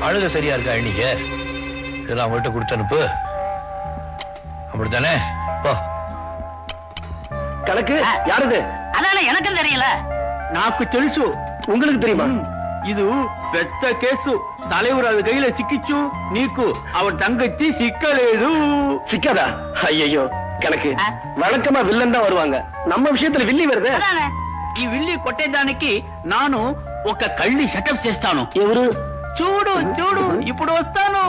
அழுக சரியா இருக்கா இன்னைக்கு? இதெல்லாம் அவங்கள்ட்ட கொடுத்து அனுப்பு. அப்படித்தானே? கணக்கு யாருது? அதான எனக்கும் தெரியல. నాకు తెలుసు. உங்களுக்கு தெரியுமா? இது பெத்த கேசு. தலைவர் அது கையில சிக்கிச்சு. నీకు அவன் தங்கச்சி சிக்கலேது. சிக்காதா? ஐயோ கணக்கு வழக்கமா வில்லன் தான் வருவாங்க. நம்ம விஷயத்துல வில்லி வருது. ఈ విల్లి కొట్టేదానికి నాను ఒక కళ్ళి సెటప్ చేస్తాను. ఎవరు? చూడు చూడు ఇప్పుడు వస్తాను.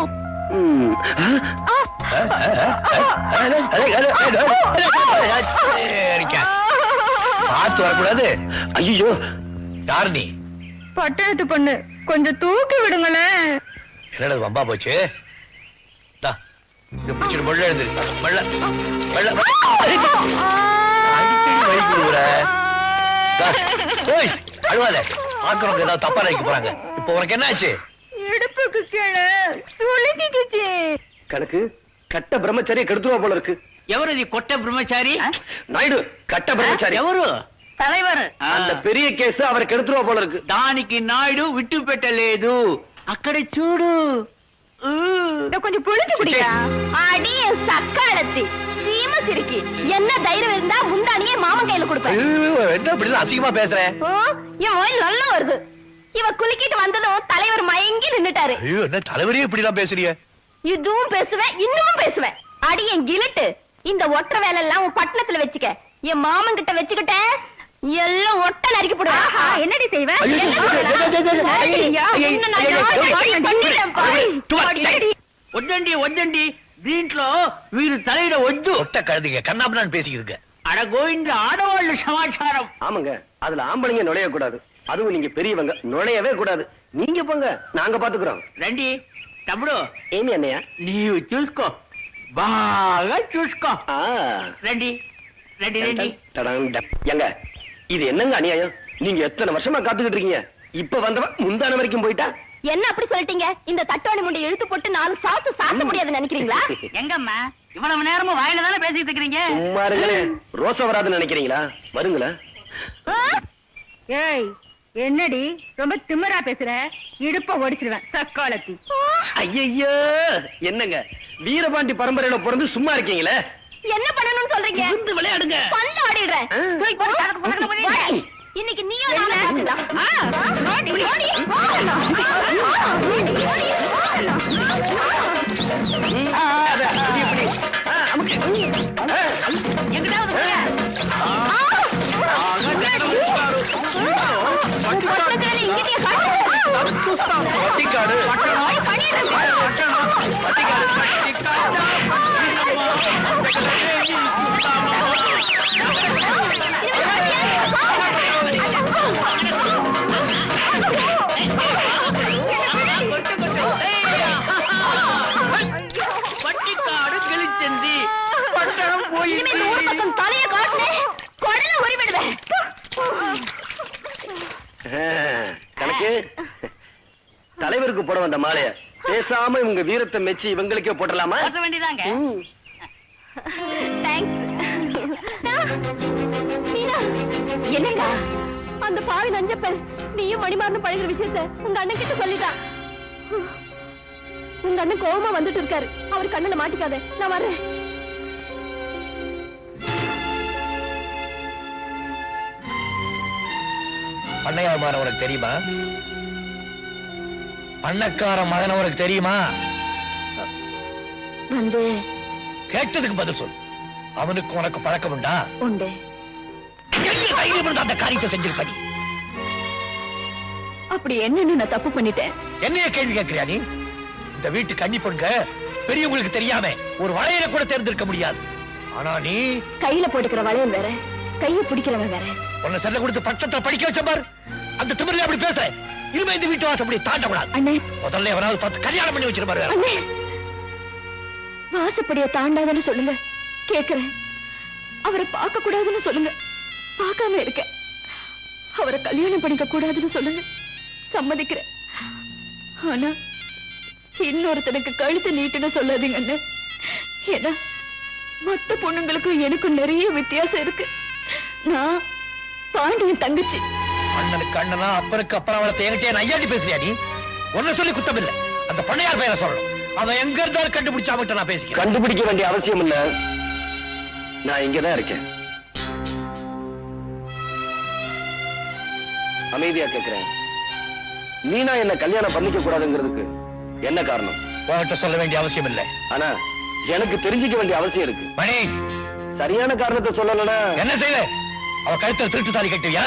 பார்த்து வரக்கூடாது. ஐயோ யார் நீ? பட்டெழுத்து பொண்ணு, கொஞ்சம் தூக்கி விடுங்களேன். என்னது வம்பா போச்சு? முள்ள எழுந்து அழுவாத. ஆக்கிறவங்க ஏதாவது தப்பா நினைக்க போறாங்க. இப்ப உனக்கு என்ன ஆச்சு? இடுப்புக்கு கீழே சுளுக்கிக்குச்சு. கணக்கு கட்ட பிரம்மச்சாரிய கெடுத்துருவா போல இருக்கு. ఎవరిది కొట్ట బ్రహ్మచారి? நாயுடு கட்ட பிரம்மச்சாரி. ఎవరు? தலைவர். அந்த பெரிய கேஸ் அவரை கெடுத்துருவா போல இருக்கு. దానికి నాయుడు విట్టు పెట్టలేదు. అక్కడ చూడు. கொஞ்சம் புளிச்சு குடியா. அடிய சக்காலத்தி சீம சிரிக்கி என்ன தைரியம் இருந்தா முந்தானியே மாமன் கையில கொடுப்பேன். என்ன இப்படி அசிங்கமா பேசுறேன்? என் வாயில் நல்லா வருது. இவ குலுக்கிட்டு வந்ததும் தலைவர் மயங்கி நின்னுட்டாரு. ஐயோ என்ன தலைவரே இப்படி எல்லாம் பேசுறீங்க? இதுவும் பேசுவேன் இன்னமும் பேசுவேன். அடி என் கிழட்டு. இந்த ஒற்ற வேலை எல்லாம் உன் பட்டணத்துல வச்சுக்க. என் மாமன் கிட்ட வச்சுக்கிட்ட எல்லாம் ஒட்ட நறுக்கி போடுவேன். என்னடி செய்வ? వద్దండి వద్దండి. దీంట్లో వీరు తలైన వద్దు. ஒட்ட கழுதிங்க கண்ணாபுரான்னு பேசிக்கிருக்க. அட கோவிந்த ஆடவாళ్ళు சமாச்சாரம். ஆமாங்க அதுல ஆம்பளைங்க நுழைய கூடாது. அதுவும் நீங்க பெரியவங்க நுழையவே கூடாது. நீங்க போங்க நாங்க பாத்துக்கிறோம். రండి తమ్ముడు. ఏమి అన్నయ్య? నీవు చూసుకో బాగా చూసుకో. రండి రండి రండి. எங்க இது என்னங்க அநியாயம்? நீங்க எத்தனை வருஷமா காத்துக்கிட்டு இருக்கீங்க. இப்ப வந்தவன் முந்தான வரைக்கும் போயிட்டா. என்ன அப்படி சொல்லிட்டீங்க? இந்த தட்டோணி முண்டை இழுத்து போட்டு 4 சாத்து சாத்த முடியாதுன்னு நினைக்கிறீங்களா? எங்கம்மா இவ்வளவு நேரமும் வாயில தானே பேசிட்டு இருக்கீங்க. சும்மா இருங்களே. ரோசா வராதுன்னு நினைக்கிறீங்களா? வருங்களா? ஏய் என்னடி ரொம்ப திமிரா பேசுற? இடுப்ப ஒடிச்சிருவேன் சக்காலத்தி. ஐயோ என்னங்க வீரபாண்டி பரம்பரையில பிறந்து சும்மா இருக்கீங்களே. என்ன பண்ணணும்னு சொல்றீங்க? வந்து விளையாடுங்க. பந்து ஆடிடுறேன். இன்னைக்கு நீயோ பட்டிக்காடு கிழிச்சந்தி பட்டணம் போய் தலைய காட்டு கொடல உரிவிடுவேன். கணக்கு தலைவருக்கு போட வந்த மாலைய பேசாம இவங்க வீரத்தை மெச்சி இவங்களுக்கே போட்டலாமா? போட்ட வேண்டியதாங்க. என்னடா அந்த பாவி நஞ்சப்பன் நீயும் மணிமாறனும் பழகிற விஷயத்த உங்க அண்ணன் கிட்ட சொல்லிட்டான். உங்க அண்ணன் கோபமா வந்துட்டு இருக்காரு. அவர் கண்ணனை மாட்டிக்காத. நான் வர்றேன். பண்ணையார் மகன் உனக்கு தெரியுமா? பண்ணக்கார மகன் உனக்கு தெரியுமா? வந்து கேட்டதுக்கு பதில் சொல். அவனுக்கு உனக்கு பழக்கம் உண்டா? உண்டு. அந்த காரியத்தை செஞ்சிருப்ப. அப்படி என்னன்னு நான் தப்பு பண்ணிட்டேன். என்னைய கேள்வி கேட்கிறியா நீ? இந்த வீட்டு கன்னி பொண்ணுங்க பெரியவங்களுக்கு தெரியாம ஒரு வளையல கூட தேர்ந்தெடுக்க முடியாது. ஆனா நீ கையில போட்டுக்கிற வளையல் வேற, கைய பிடிக்கிறவன் வேற. உன்னை செல்ல கொடுத்து பட்சத்தை படிக்க வச்ச பாரு. அந்த திமிரில அப்படி பேசுற. இனிமே இந்த வீட்டு வாசம் அப்படி தாண்ட கூடாது. அண்ணே முதல்ல எவனாவது பார்த்து கல்யாணம் பண்ணி வச்சிருப்பாரு. அண்ணே வாசப்படிய தாண்டாதன்னு சொல்லுங்க. கேக்குறேன். அவரை பார்க்க கூடாதுன்னு சொல்லுங்க. பார்க்காம இருக்க. அவரை கல்யாணம் பண்ணிக்க கூடாதுன்னு சொல்லுங்க. சம்மதிக்கிறேன். ஆனா இன்னொருத்தனுக்கு கழுத்து நீட்டுன்னு சொல்லாதீங்க அண்ணே. ஏன்னா மொத்த பொண்ணுங்களுக்கும் எனக்கும் நிறைய வித்தியாசம் இருக்கு. நான் பாண்டியன் தங்கச்சி. அண்ணனுக்கு அண்ணனா அப்பனுக்கு அப்புறம் அவளை என்கிட்ட நையாண்டி பேசுறியா நீ? ஒன்ன சொல்லி குத்தம் இல்ல. அந்த பண்ணையார் பேரை சொல்லணும். அவன் எங்க இருந்தாலும் கண்டுபிடிச்சாமட்ட நான் பேசிக்கிறேன். கண்டுபிடிக்க வேண்டிய அவசியம் இல்ல, நான் இங்கதான் இருக்கேன். அமைதியா கேட்கிறேன், மீனா என்ன கல்யாணம் பண்ணிக்க கூடாதுங்கிறதுக்கு என்ன காரணம்? உன்கிட்ட சொல்ல வேண்டிய அவசியம் இல்லை. ஆனா எனக்கு தெரிஞ்சுக்க வேண்டிய அவசியம் இருக்கு. மணி, சரியான காரணத்தை சொல்லலனா என்ன செய்வ? அவ கழுத்துல திருட்டு தாலி கட்டுவியா?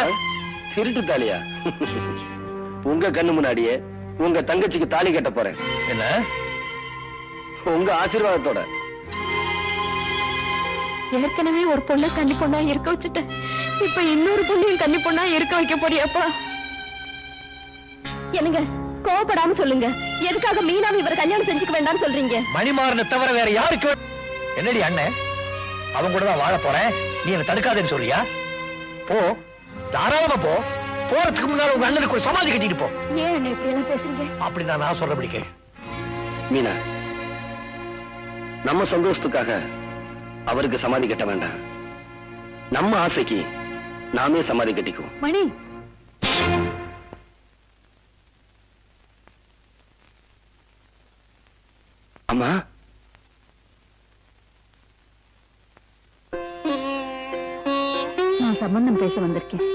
திருட்டு தாலியா? உங்க கண்ணு முன்னாடியே உங்க தங்கச்சிக்கு தாலி கட்ட போறேன். என்ன? உங்க ஆசீர்வாதத்தோட. ஏற்கனவே ஒரு பொண்ணை கன்னி பொண்ணா இருக்க வச்சுட்டேன், இப்ப இன்னொரு பொண்ணையும் கன்னி பொண்ணா இருக்க வைக்க போறியாப்பா? என்னங்க கோவப்படாம சொல்லுங்க, எதுக்காக மீனாவை இவர் கல்யாணம் செஞ்சுக்க வேண்டாம்னு சொல்றீங்க? மணிமாறனை தவிர வேற யாருக்கு? என்னடி அண்ணன், அவன் கூட தான் வாழ போறேன், நீ என்ன தடுக்காதேன்னு சொல்றியா? போ, தாராளமா போ. போறதுக்கு முன்னால உங்க அண்ணனுக்கு ஒரு சமாதி கட்டிட்டு போ. ஏன் என்ன இப்படி எல்லாம் பேசுறீங்க? அப்படி நான் சொல்றபடி கேளு. மீனா, நம்ம சந்தோஷத்துக்காக அவருக்கு சமாதி கட்ட வேண்டாம். நம்ம ஆசைக்கு நாமே சமாதி கட்டிக்குவோம். மணி, அம்மா, நான் சம்பந்தம் பேச வந்திருக்கேன்.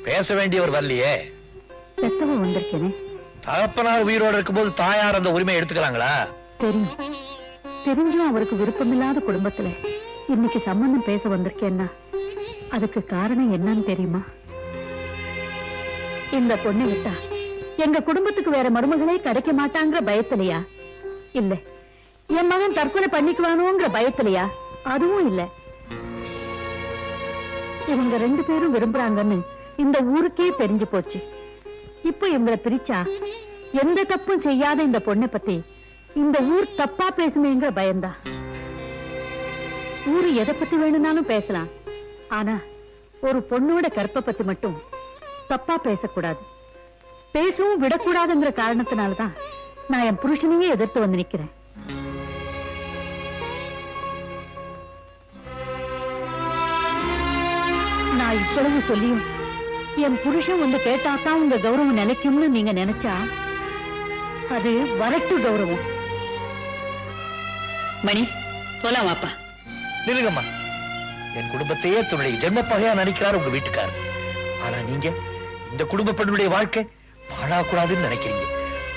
பேச வேண்டியவர் வரலையே, பெத்தவ வந்திருக்கேனே. தகப்பனார் உயிரோடு இருக்கும்போது தாயார் அந்த உரிமை எடுத்துக்கலாங்களா? தெரியும், தெரிஞ்சும் அவருக்கு விருப்பமில்லாத குடும்பத்துல இன்னைக்கு சம்பந்தம் பேச வந்திருக்கேன்னா அதுக்கு காரணம் என்னன்னு தெரியுமா? இந்த பொண்ணை விட்டா எங்க குடும்பத்துக்கு வேற மருமகளே கிடைக்க மாட்டாங்கிற பயத்திலையா? இல்ல என் மகன் தற்கொலை பண்ணிக்குவானோங்கிற பயத்திலையா? அதுவும் இல்ல. இவங்க 2 பேரும் விரும்புறாங்கன்னு இந்த ஊருக்கே தெரிஞ்சு போச்சு. இப்ப இவங்களை பிரிச்சா எந்த தப்பும் செய்யாத இந்த பொண்ணை பத்தி இந்த ஊர் தப்பா பேசுமேங்கிற பயந்தா. ஊரு எதை பத்தி வேணும்னாலும் பேசலாம், ஆனா ஒரு பொண்ணோட கற்பை பத்தி மட்டும் தப்பா பேசக்கூடாது, பேசவும் விடக்கூடாதுங்கிற காரணத்தினாலதான் நான் என் புருஷனையே எதிர்த்து வந்து நிக்கிறேன். நான் இவ்வளவு சொல்லியும் என் புருஷன் வந்து கேட்டாதான் உங்க கௌரவம் நிலைக்கும்னு நீங்க நினைச்சா அது வரட்டு கௌரவம். மணி, போலாம் வாப்பா. நிலுங்கம்மா, என் குடும்பத்தையே தன்னுடைய ஜென்ம பகையா நினைக்கிறார் உங்க வீட்டுக்காரர். ஆனா நீங்க இந்த குடும்ப பெண்ணுடைய வாழ்க்கை பாழாக்கூடாதுன்னு நினைக்கிறீங்க.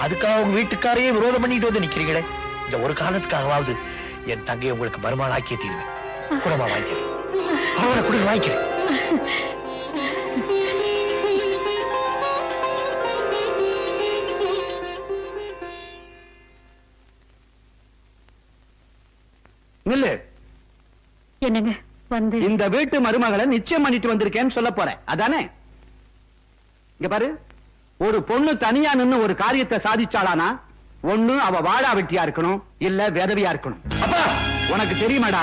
அதுக்காக உங்க வீட்டுக்காரையே விரோதம் பண்ணிட்டு வந்து நிக்கிறீங்களே. இந்த ஒரு காரணத்துக்காகவாவது என் தங்கையை உங்களுக்கு மருமகன் ஆக்கிய தீர்வேன். குடும்பமா வாங்கிக்கிறேன், அவரை குடும்ப வாங்கிக்கிறேன். நில்லு. என்னங்க வந்து இந்த வீட்டு மருமகளை நிச்சயம் பண்ணிட்டு வந்திருக்கேன்னு சொல்ல போறேன், அதானே? இங்க பாரு, ஒரு பொண்ணு தனியா நின்னு ஒரு காரியத்தை சாதிச்சாளானா ஒண்ணு அவ வாழா வெட்டியா இருக்கணும், இல்ல விதவியா இருக்கணும். அப்பா, உனக்கு தெரியுமாடா,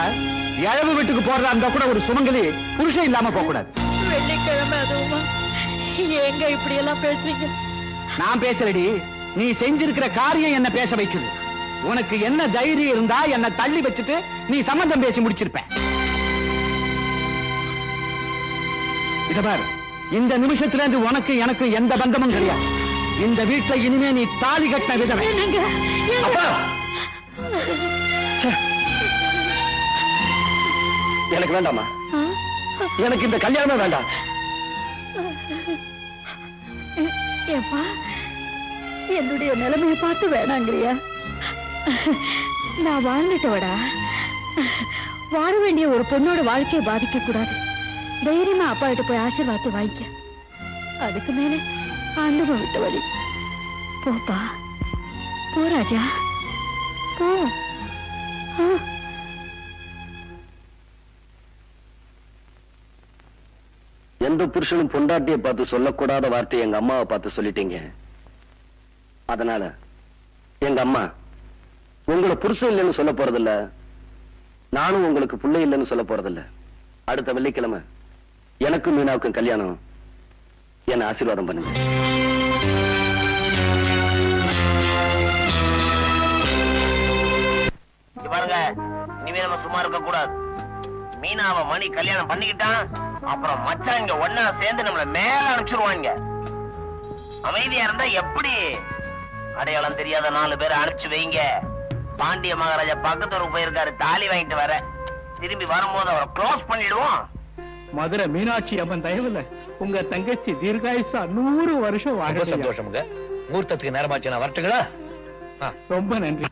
இழவு வீட்டுக்கு போறதா இருந்தா கூட ஒரு சுமங்கலி புருஷன் இல்லாம போக கூடாது. வெள்ளிக்கிழமை அதுவுமா? ஏங்க இப்படி எல்லாம் பேசுறீங்க? நான் பேசலடி, நீ செஞ்சிருக்கிற காரியம் என்ன பேச வைக்குது. உனக்கு என்ன தைரியம் இருந்தா என்ன தள்ளி வச்சுட்டு நீ சம்பந்தம் பேசி முடிச்சிருப்ப. இத பாரு, இந்த நிமிஷத்துல இருந்து உனக்கு எனக்கு எந்த பந்தமும் கிடையாது. இந்த வீட்டுல இனிமே நீ தாலி கட்டின விதவை. அப்பா, ச்சே. எனக்கு வேண்டாமா, எனக்கு இந்த கல்யாணம் வேண்டாம். ஏப்பா, என்னுடைய நிலைமையை பார்த்து வேணாங்கிறியா? நான் வாழ்ந்துட்டவடா, வாழ வேண்டிய ஒரு பொண்ணோட வாழ்க்கையை பாதிக்க கூடாது. தைரியமா அப்பா கிட்ட போய் ஆசீர்வாதத்தை வாங்கிக்க. அதுக்கு மேல ஆண்டவன் விட்ட வழி. போப்பா, போ ராஜா, போ. எந்த புருஷனும் பொண்டாட்டியை பார்த்து சொல்லக்கூடாத வார்த்தையை எங்க அம்மாவை பார்த்து சொல்லிட்டீங்க. அதனால எங்க அம்மா உங்களை புருஷன் இல்லைன்னு சொல்ல போறதில்ல, நானும் உங்களுக்கு பிள்ளை இல்லைன்னு சொல்ல போறதில்ல. அடுத்த வெள்ளிக்கிழமை எனக்கும் மீனாவுக்கும் கல்யாணம். என்ன ஆசீர்வாதம் பண்ணுங்க. பாருங்க, இனிமே நம்ம சும்மா இருக்க கூடாது. மீனாவை மணி கல்யாணம் பண்ணிக்கிட்டான், அப்புறம் மச்சான் இங்க ஒன்னா சேர்ந்து நம்மள மேல அனுப்பிச்சிருவாங்க. அமைதியா இருந்தா எப்படி? அடையாளம் தெரியாத 4 பேரை அனுப்பிச்சு வைங்க. பாண்டிய மகாராஜா பக்கத்தூருக்கு போயிருக்காரு, தாலி வாங்கிட்டு வர. திரும்பி வரும்போது அவரை க்ளோஸ் பண்ணிடுவோம். மதுரை மீனாட்சி அம்மன் தயவுல உங்க தங்கச்சி தீர்காயுசா 100 வருஷம் வாங்க. சந்தோஷமுங்க. முகூர்த்தத்துக்கு நேரமாச்சு, நான் வரட்டுங்களா? ரொம்ப நன்றி.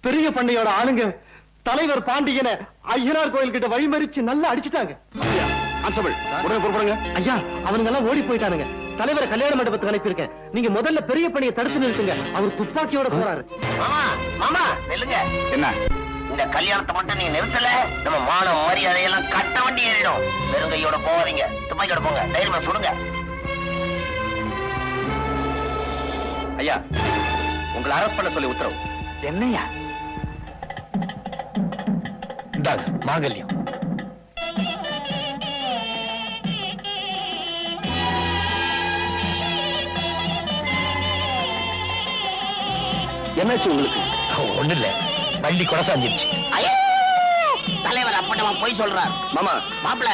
பெரிய பண்ணையோட ஆளுங்க தலைவர் பாண்டியனை ஐயனார் கோயில் கிட்ட வழிமறிச்சு நல்லா அடிச்சுட்டாங்க. ஐயா, அவனுங்க எல்லாம் ஓடி போயிட்டானுங்க. தலைவரை கல்யாண மண்டபத்துக்கு அனுப்பியிருக்கேன். நீங்க முதல்ல பெரிய பணியை தடுத்து நிறுத்துங்க. அவர் துப்பாக்கியோட போறாரு. மாமா மாமா நெல்லுங்க. என்ன? இந்த கல்யாணத்தை மட்டும் நீங்க நிறுத்தல, நம்ம மான மரியாதையெல்லாம் கட்ட வண்டி ஏறிடும். வெறுங்கையோட போவாதீங்க, துப்பாக்கியோட போங்க. தைரியமா சுடுங்க. ஐயா, உங்களை அரெஸ்ட் பண்ண சொல்லி உத்தரவு. என்னையா? இந்தாங்க மாங்கல்யம். என்னாச்சு உங்களுக்கு? ஒண்ணு இல்ல, வண்டி கொடசாஞ்சிருச்சு. தலைவர் அப்பட்டமா போய் சொல்றார். மாமா, மாப்பிள,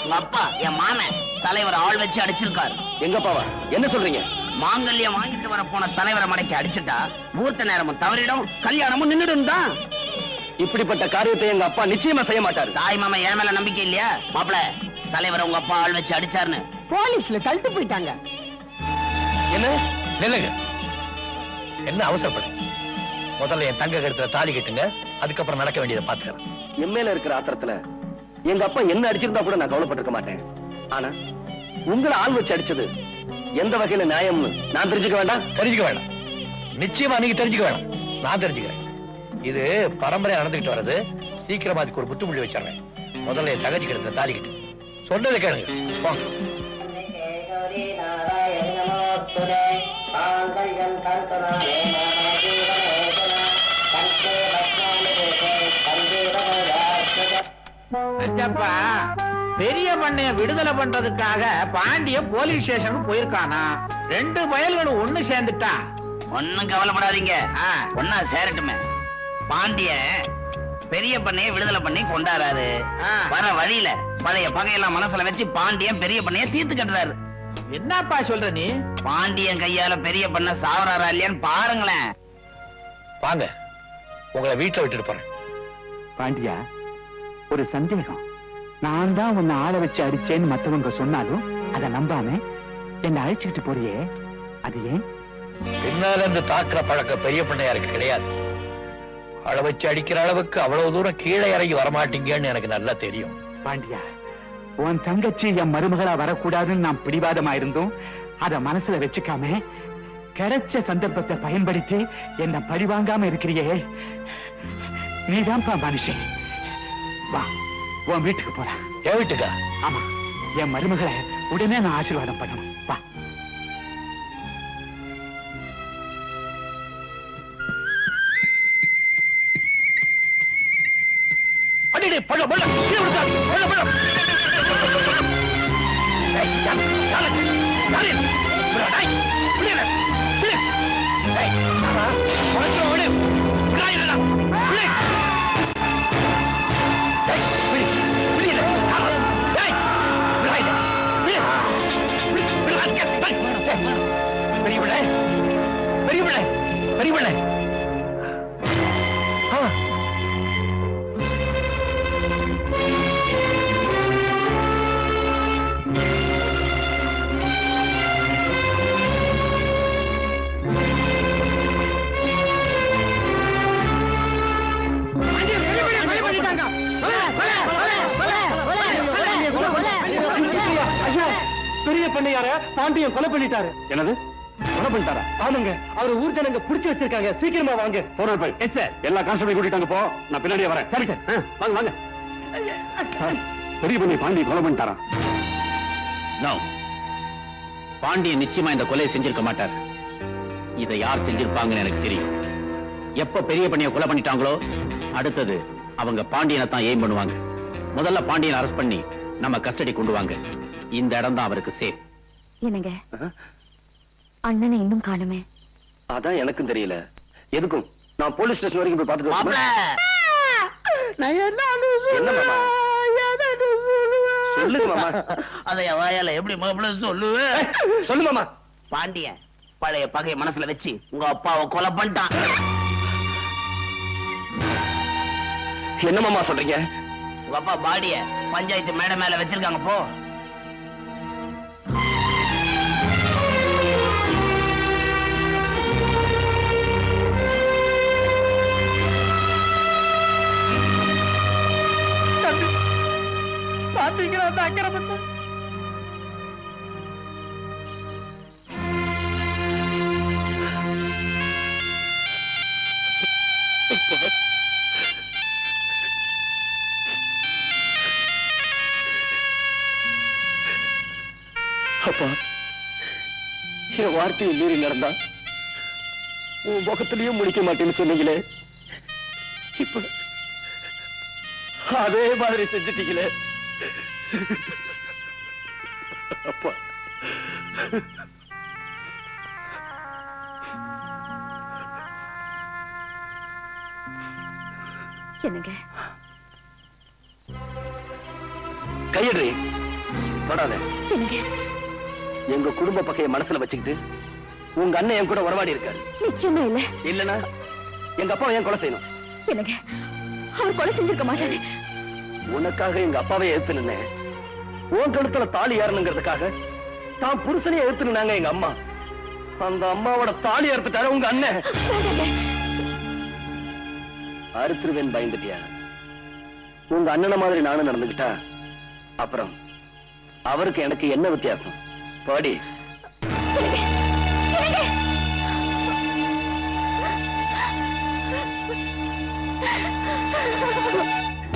உங்க அப்பா என் மாமன் தலைவர் ஆள் வச்சு அடிச்சிருக்காரு. எங்க அப்பாவா? என்ன சொல்றீங்க? மாங்கல்யம் வாங்கிட்டு வர போன தலைவரை மடக்கி அடிச்சுட்டா முகூர்த்த நேரமும் தவறிடும், கல்யாணமும் நின்னுடும் தான். இப்படிப்பட்ட காரியத்தை எங்க அப்பா நிச்சயமா செய்ய மாட்டாரு. தாய் மாமா என் மேல நம்பிக்கை இல்லையா? மாப்பிள, தலைவர் உங்க அப்பா ஆள் வச்சு அடிச்சாருன்னு போலீஸ்ல தள்ளிட்டு போயிட்டாங்க. என்ன நில்லுங்க, என்ன அவசரப்படு? முதல்ல என் தங்க கழுத்துல தாலி கட்டுங்க, அதுக்கப்புறம் நடக்க வேண்டியதை பாத்துக்கிறேன். என் மேல இருக்கிற ஆத்திரத்துல எங்க அப்பா என்ன அடிச்சிருந்தா கூட நான் கவலைப்பட்டிருக்க மாட்டேன். ஆனா உங்களை ஆள் வச்சு அடிச்சது எந்த வகையில நியாயம்னு நான் தெரிஞ்சுக்க வேண்டாம்? தெரிஞ்சுக்க வேண்டாம். நிச்சயமா நீங்க தெரிஞ்சுக்க வேண்டாம், நான் தெரிஞ்சுக்கிறேன். இது பரம்பரையா நடந்துகிட்டு வர்றது. சீக்கிரமா அதுக்கு ஒரு முற்றுப்புள்ளி வச்சிடுறேன். முதல்ல என் தங்கச்சி கழுத்துல தாலி கட்டு. சொன்னதை கேளுங்க, போங்க. பெரிய பண்ணைய விடுதலை பண்றதுக்காக பாண்டிய போலீஸ் ஸ்டேஷனுக்கு போயிருக்கானா? 2 பயல்களும் ஒண்ணு சேர்ந்துட்டா. ஒண்ணும் கவலைப்படாதீங்க, ஒன்னா சேரட்டுமே. பாண்டிய பெரிய பண்ணைய விடுதலை பண்ணி கொண்டாடுறாரு. வர வழியில பழைய பகையெல்லாம் மனசுல வச்சு பாண்டியன் பெரிய பண்ணைய தீர்த்து கட்டுறாரு. என்னப்பா சொல்ற நீ? பாண்டியன் கையால பெரிய பண்ண சாவறாரா இல்லையான்னு பாருங்களேன். வாங்க, உங்களை வீட்டுல விட்டுட்டு போறேன். பாண்டியா, ஒரு சந்தேகம். நான் தான் உன்னை ஆள வச்சு அடிச்சேன்னு மத்தவங்க சொன்னாலும் அதை நம்பாம என்ன அழைச்சுக்கிட்டு போறியே, அது ஏன்? பின்னால இருந்து தாக்குற பழக்கம் பெரிய பண்ணையாருக்கு கிடையாது. அள வச்சு அடிக்கிற அளவுக்கு அவ்வளவு தூரம் கீழே இறங்கி வரமாட்டீங்கன்னு எனக்கு நல்லா தெரியும். பாண்டியா, உன் தங்கச்சி என் மருமகளா வரக்கூடாதுன்னு நான் பிடிவாதமா இருந்தோம். அத மனசுல வச்சுக்காம கிடைச்ச சந்தர்ப்பத்தை பயன்படுத்தி என்ன பழி வாங்காம இருக்கிறியே, நீதான்ப்பா மனுஷன். வா, உன் வீட்டுக்கு போலாம். என் வீட்டுக்கா? ஆமா, என் மருமகளை உடனே நான் ஆசீர்வாதம் பண்ணணும். வா. அடிடே, பழம் பழம் கீழே விழுந்தாதீங்க. பழம் பழம். ஏய், யாரு? யாரு? யாரு? விடாய். விடு. விடு. ஏய், யாரா? உனக்கு விடு. விடாய் இல்லடா. விடு. ஏய், விடு. விடு இல்ல. யாரா? ஏய், விடாய் இல்ல. விடு. விடு. விடு. ஏய், பெரிய பிள்ளை. பெரிய பிள்ளை. பெரிய பிள்ளை. பெரிய பண்ணையார பாண்டியன் கொலை பண்ணிட்டாரு. என்னது? கொலை பண்ணிட்டாரா? ஆமாங்க, அவரு ஊர் ஜனங்க புடிச்சு வச்சிருக்காங்க. சீக்கிரமா வாங்க. போறோம் போய். Yes sir. எல்லா கான்ஸ்டபிள் கூட்டிட்டாங்க. போ, நான் பின்னாடியே வரேன். சரி சார். வாங்க வாங்க. சார், பெரிய பண்ணை பாண்டியன் கொலை பண்ணிட்டாரா? நோ, பாண்டியன் நிச்சயமா இந்த கொலையை செஞ்சிருக்க மாட்டார். இதை யார் செஞ்சிருப்பாங்கன்னு எனக்கு தெரியும். எப்ப பெரிய பண்ணிய கொலை பண்ணிட்டாங்களோ அடுத்தது அவங்க பாண்டியனை தான் எய்ம் பண்ணுவாங்க. முதல்ல பாண்டியனை அரெஸ்ட் பண்ணி நம்ம கஸ்டடி கொண்டு வாங்க. இந்த இடம் தான் அவருக்கு சேஃப். என்னங்க, அண்ணனை இன்னும் காணுமே? அதான் எனக்கும் தெரியல. எதுக்கும் நான் போலீஸ் ஸ்டேஷன் வரைக்கும் போய் பார்த்துட்டு மாப்பிள, என்ன மாமா? சொல்லுங்க மாமா. அதை வாயால எப்படி மாப்பிள சொல்லுவேன்? சொல்லு மாமா. பாண்டியன் பழைய பகையை மனசுல வச்சு உங்க அப்பாவை கொலை பண்ணிட்டான். என்ன மாமா சொல்றீங்க? உங்க அப்பா பாடிய பஞ்சாயத்து மேடை மேல வச்சிருக்காங்க. போ. பாத்தீங்களா அந்த அக்கிரமத்தை? அப்பா, என் வார்த்தையை மீறி நடந்தா உன் முகத்திலையும் முடிக்க மாட்டேன்னு சொன்னீங்களே, இப்ப அதே மாதிரி செஞ்சுட்டீங்களே அப்பா. என்னங்க கையடி தொடாத. என்னங்க எங்க குடும்ப பகையை மனசுல வச்சுக்கிட்டு உங்க அண்ணன் என் கூட உறவாடி இருக்காரு. நிச்சயமா இல்ல. இல்லனா எங்க அப்பாவை ஏன் கொலை செய்யணும்? என்னங்க அவர் கொலை செஞ்சிருக்க மாட்டாரு. உனக்காக எங்க அப்பாவை எதிர்த்து நின்னேன். உன் கழுத்துல தாலி ஏறணுங்கிறதுக்காக தான் புருஷனையே எதிர்த்து நின்னாங்க எங்க அம்மா. அந்த அம்மாவோட தாலி அறுத்துட்டாரு உங்க அண்ணன். அறுத்துருவேன் பயந்துட்டியா? உங்க அண்ணன மாதிரி நானும் நடந்துகிட்டா அப்புறம் அவருக்கு எனக்கு என்ன வித்தியாசம்? பாடி.